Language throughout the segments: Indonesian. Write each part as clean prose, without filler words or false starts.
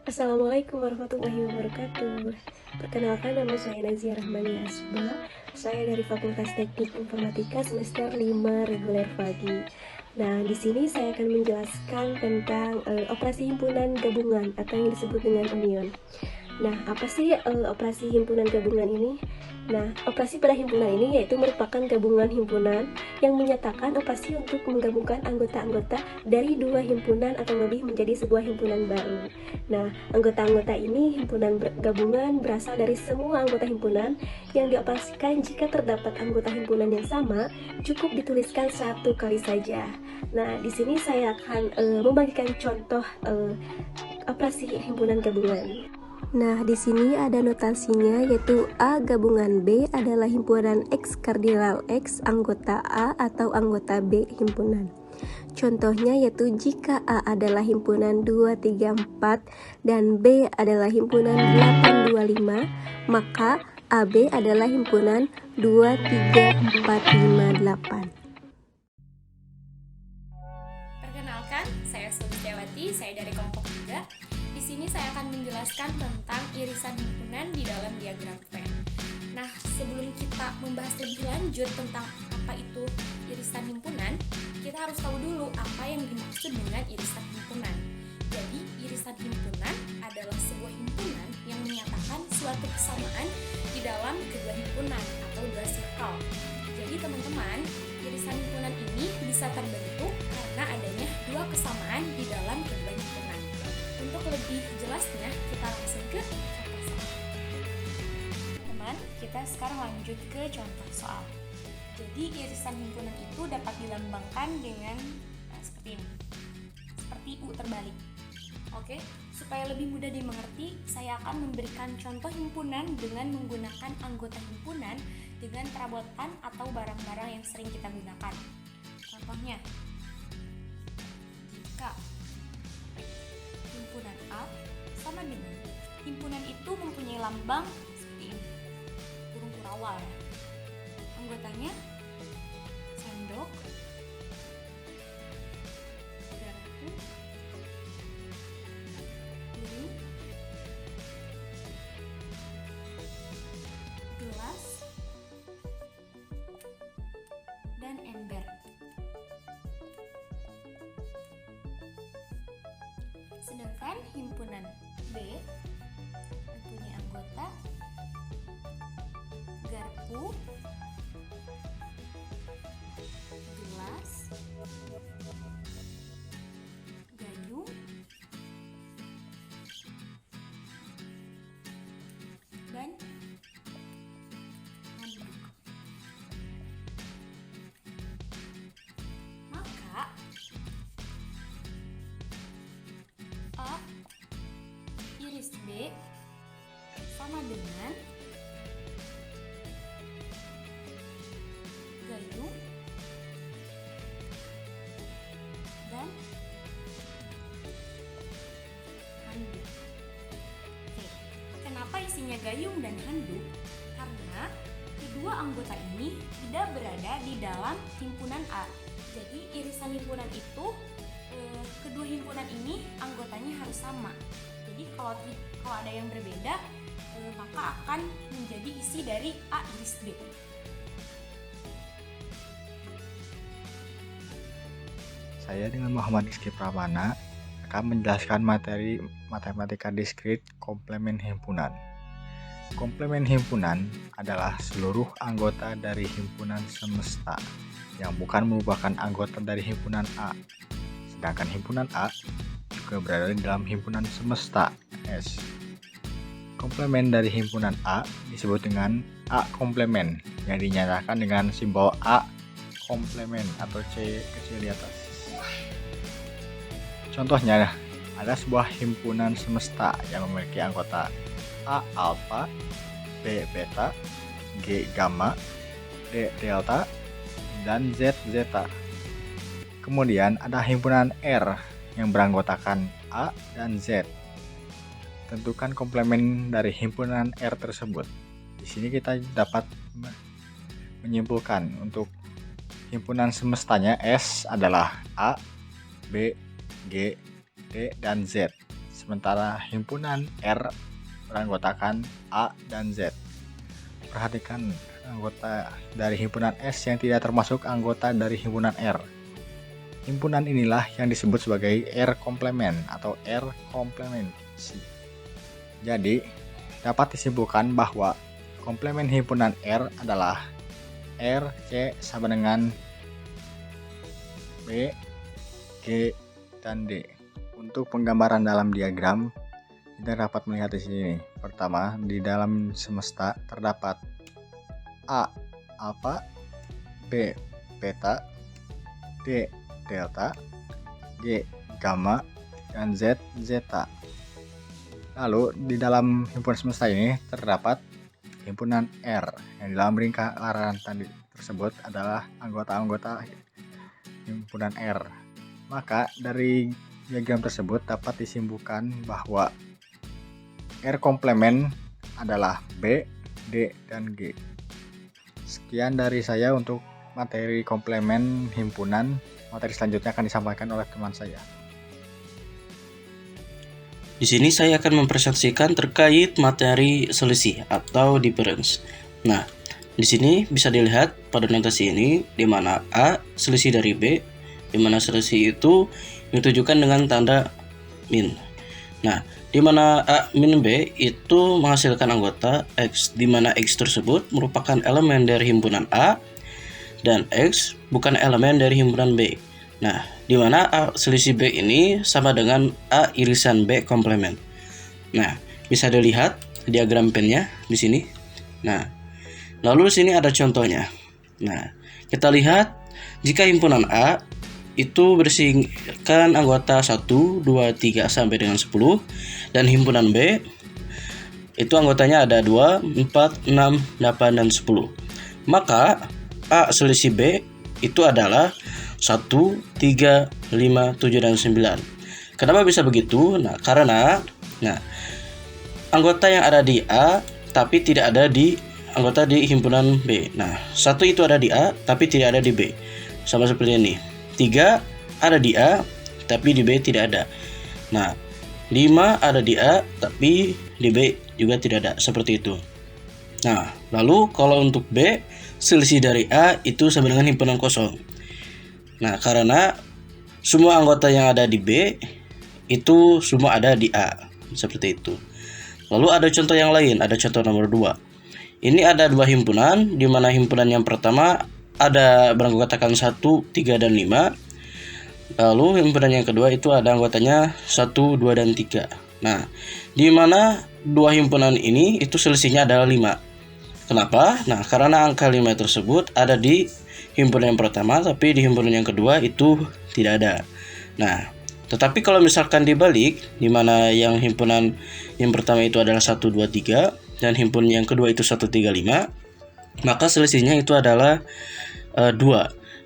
Assalamualaikum warahmatullahi wabarakatuh. Perkenalkan, nama saya Nazia Rahmani Asba. Saya dari Fakultas Teknik Informatika semester 5 reguler pagi. Nah, di sini saya akan menjelaskan tentang operasi himpunan gabungan atau yang disebut dengan union. Nah, apa sih operasi himpunan gabungan ini? Nah, operasi pada himpunan ini yaitu merupakan gabungan himpunan yang menyatakan operasi untuk menggabungkan anggota-anggota dari dua himpunan atau lebih menjadi sebuah himpunan baru. Nah, anggota-anggota ini himpunan gabungan berasal dari semua anggota himpunan yang dioperasikan. Jika terdapat anggota himpunan yang sama, cukup dituliskan satu kali saja. Nah, di sini saya akan membagikan contoh operasi himpunan gabungan. Nah, di sini ada notasinya, yaitu A gabungan B adalah himpunan X kardinal X anggota A atau anggota B himpunan. Contohnya yaitu jika A adalah himpunan 234 dan B adalah himpunan 825, maka AB adalah himpunan 23458. Perkenalkan, saya Sulistiawati, saya dari kelompok 3. Di sini saya akan menjelaskan tentang irisan himpunan di dalam diagram Venn. Nah, sebelum kita membahas lebih lanjut tentang apa itu irisan himpunan, kita harus tahu dulu apa yang dimaksud dengan irisan himpunan. Jadi, irisan himpunan adalah sebuah himpunan yang menyatakan suatu kesamaan di dalam kedua himpunan atau dua circle. Jadi, teman-teman, irisan himpunan ini bisa terbentuk karena adanya dua kesamaan di dalam kedua himpunan. Untuk lebih jelasnya, kita langsung ke contoh soal. Teman, kita sekarang lanjut ke contoh soal. Jadi, irisan himpunan itu dapat dilambangkan dengan seperti ini. Seperti U terbalik. Oke, supaya lebih mudah dimengerti, saya akan memberikan contoh himpunan dengan menggunakan anggota himpunan dengan perabotan atau barang-barang yang sering kita gunakan. Contohnya, jika himpunan A sama dengan himpunan itu mempunyai lambang seperti ini, burung kurawal ya. Anggotanya sendok, garpu, piring, gelas, dan ember. Sedangkan himpunan B mempunyai anggota garpu, gelas, gayung, dan handuk. Maka A iris B sama dengan gayung dan handuk. Oke, kenapa isinya gayung dan handuk? Karena kedua anggota ini tidak berada di dalam himpunan A. Jadi irisan himpunan itu kedua himpunan ini anggotanya harus sama. Jadi kalau ada yang berbeda, maka akan menjadi isi dari A iris B. Saya dengan Muhammad Rizky Pramana akan menjelaskan materi matematika diskrit komplemen himpunan. Komplemen himpunan adalah seluruh anggota dari himpunan semesta yang bukan merupakan anggota dari himpunan A. Sedangkan himpunan A juga berada di dalam himpunan semesta S. Komplemen dari himpunan A disebut dengan A komplemen yang dinyatakan dengan simbol A komplemen atau C kecil di atas. Contohnya, ada sebuah himpunan semesta yang memiliki anggota A alfa, B beta, G gamma, D delta, dan Z zeta. Kemudian ada himpunan R yang beranggotakan A dan Z. Tentukan komplemen dari himpunan R tersebut. Di sini kita dapat menyimpulkan untuk himpunan semestanya S adalah A, B, G, D, dan Z. sementara himpunan R beranggotakan A dan Z. Perhatikan anggota dari himpunan S yang tidak termasuk anggota dari himpunan R. Himpunan inilah yang disebut sebagai R komplemen atau R komplementasi. Jadi, dapat disimpulkan bahwa komplemen himpunan R adalah R, C sama dengan B, G, dan D. Untuk penggambaran dalam diagram, kita dapat melihat di sini. Pertama, di dalam semesta terdapat A, alfa, B, beta, D, delta, G, gamma, dan Z, zeta. Lalu, di dalam himpunan semesta ini terdapat himpunan R, yang di dalam lingkaran tadi tersebut adalah anggota-anggota himpunan R. Maka, dari diagram tersebut dapat disimpulkan bahwa R komplemen adalah B, D, dan G. Sekian dari saya untuk materi komplemen himpunan. Materi selanjutnya akan disampaikan oleh teman saya. Di sini saya akan mempresentasikan terkait materi selisih atau difference. Nah, di sini bisa dilihat pada notasi ini di mana A selisih dari B, di mana selisih itu ditujukan dengan tanda min. Nah, di mana A min B itu menghasilkan anggota X, di mana X tersebut merupakan elemen dari himpunan A dan X bukan elemen dari himpunan B. Nah, di mana A selisih B ini sama dengan A irisan B komplemen. Nah, bisa dilihat diagram pennya di sini. Nah, lalu di sini ada contohnya. Nah, kita lihat jika himpunan A itu berisikan anggota 1, 2, 3 sampai dengan 10, dan himpunan B itu anggotanya ada 2, 4, 6, 8, dan 10. Maka A selisih B itu adalah 1, 3, 5, 7, dan 9. Kenapa bisa begitu? Nah, karena anggota yang ada di A tapi tidak ada di anggota di himpunan B. Nah, 1 itu ada di A tapi tidak ada di B. Sama seperti ini. 3 ada di A tapi di B tidak ada. Nah, 5 ada di A tapi di B juga tidak ada, seperti itu. Nah, lalu kalau untuk B, selisih dari A itu sama dengan himpunan kosong. Nah, karena semua anggota yang ada di B itu semua ada di A, seperti itu. Lalu ada contoh yang lain, ada contoh nomor 2. Ini ada 2 himpunan, di mana himpunan yang pertama ada beranggotakan 1, 3, dan 5. Lalu himpunan yang kedua itu ada anggotanya 1, 2, dan 3. Nah, di mana 2 himpunan ini itu selisihnya adalah 5. Kenapa? Nah, karena angka 5 tersebut ada di himpunan yang pertama, tapi di himpunan yang kedua itu tidak ada. Nah, tetapi kalau misalkan dibalik, di mana yang himpunan yang pertama itu adalah 1, 2, 3, dan himpunan yang kedua itu 1, 3, 5, maka selisihnya itu adalah 2.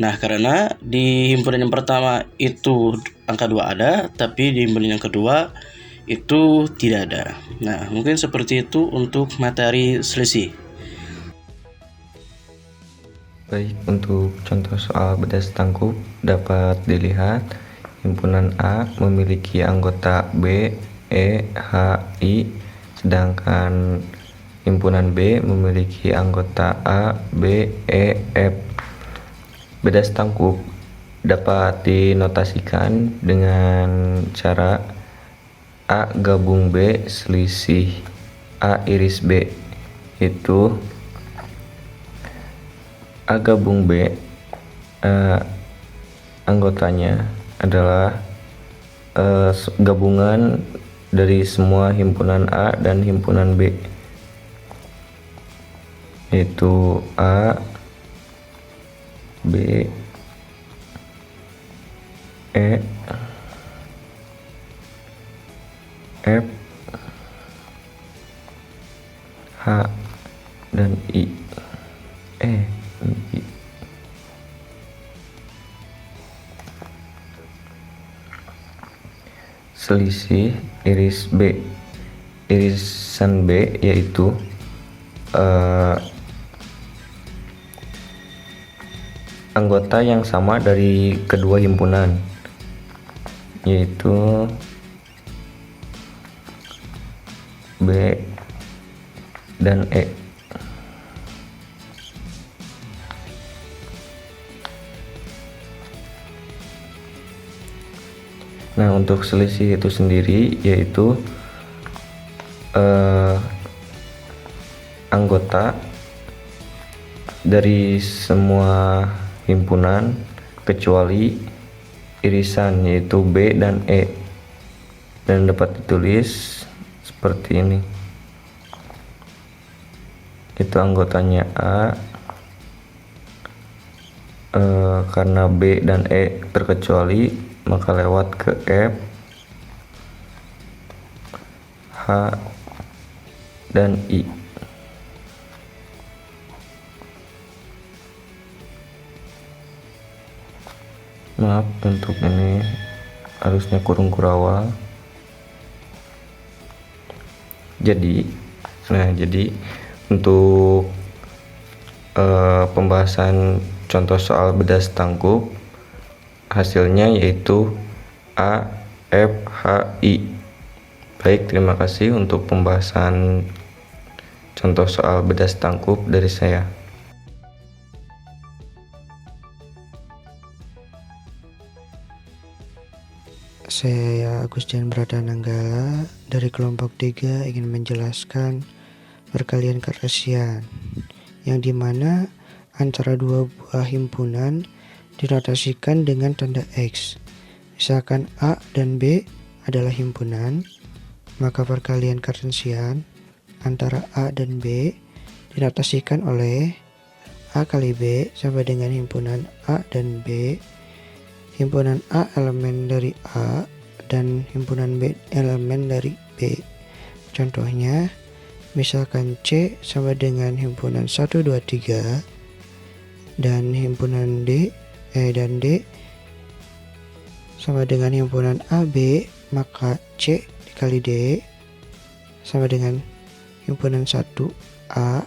Nah, karena di himpunan yang pertama itu angka 2 ada, tapi di himpunan yang kedua itu tidak ada. Nah, mungkin seperti itu untuk materi selisih. Baik, untuk contoh soal bedas tangkup dapat dilihat himpunan A memiliki anggota B, E, H, I, sedangkan himpunan B memiliki anggota A, B, E, F. Bedas tangkup dapat dinotasikan dengan cara A gabung B selisih A iris B. Itu A gabung B, anggotanya adalah gabungan dari semua himpunan A dan himpunan B, yaitu A, B, E, F, H, dan I. Selisih iris B, irisan B yaitu anggota yang sama dari kedua himpunan, yaitu B, dan E. Nah, untuk selisih itu sendiri yaitu anggota dari semua himpunan kecuali irisan yaitu B dan E, dan dapat ditulis seperti ini. Itu anggotanya A, karena B dan E terkecuali maka lewat ke F, H, dan I. Maaf untuk ini harusnya kurung kurawal. Jadi untuk pembahasan contoh soal bedas tangkup hasilnya yaitu A, F, H, I. Baik, terima kasih untuk pembahasan contoh soal bedas tangkup dari saya. Saya Agustian Bratananggala dari kelompok 3 ingin menjelaskan perkalian Cartesian, yang dimana antara dua buah himpunan dinotasikan dengan tanda X. Misalkan A dan B adalah himpunan, maka perkalian Cartesian antara A dan B dinotasikan oleh A kali B sama dengan himpunan A dan B. Himpunan A elemen dari A dan himpunan B elemen dari B. Contohnya, misalkan C sama dengan himpunan 1, 2, 3 dan himpunan D dan D sama dengan himpunan AB, maka C dikali D sama dengan himpunan 1A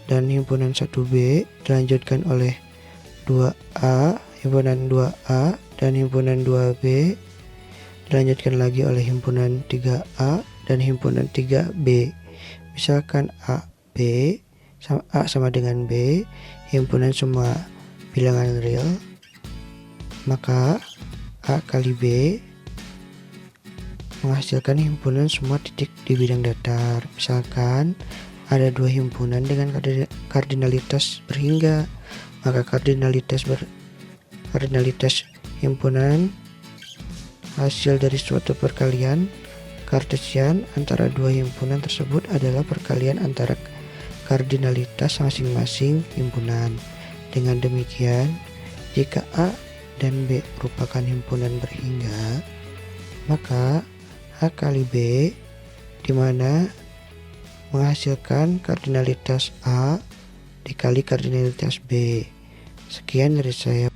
dan himpunan 1B dilanjutkan oleh 2A, himpunan 2A dan himpunan 2B dilanjutkan lagi oleh himpunan 3A dan himpunan 3B. Misalkan A sama dengan B, himpunan semua bilangan real, maka A kali B menghasilkan himpunan semua titik di bidang datar. Misalkan ada dua himpunan dengan kardinalitas berhingga, maka kardinalitas himpunan hasil dari suatu perkalian Cartesian antara dua himpunan tersebut adalah perkalian antara kardinalitas masing-masing himpunan. Dengan demikian, jika A dan B merupakan himpunan berhingga, maka A kali B di mana menghasilkan kardinalitas A dikali kardinalitas B. Sekian dari saya.